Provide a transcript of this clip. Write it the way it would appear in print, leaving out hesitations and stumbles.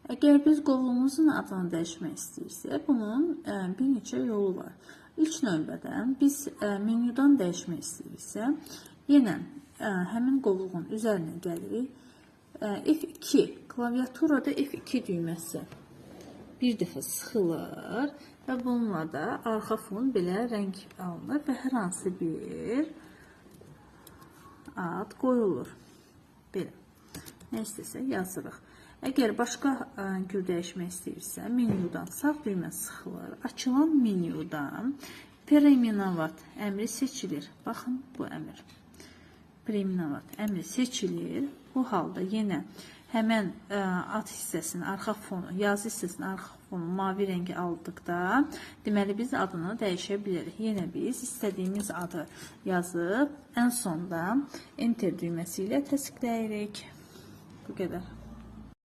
Əgər biz qovluğumuzun adını dəyişmək istəyirsək, bunun bir neçə yolu var. İlk növbədə biz menyudan dəyişmək istəyiriksə, yenə həmin qovluğun üzərinə gəlirik. F2, klaviaturada F2 düyməsi bir dəfə sıxılır və bununla da arxa fon belə rəng alınır və hər hansı bir ad qoyulur. Belə. Nə istəsə yazırıq. Əgər başqa cür dəyişmək istəyirsə, menyudan sağ düymə sıxılır. Açılan menyudan preminavat əmri seçilir. Baxın, bu əmr. Preminavat əmri seçilir. Bu halda yenə həmən ad hissəsinin arxa fonu, yazı hissəsinin arxa fonu mavi rəngi aldıqda, deməli biz adını dəyişə bilərik. Yenə biz istədiyimiz adı yazıb, ən sonda enter düyməsi ilə təsdiqləyirik. Bu qədər.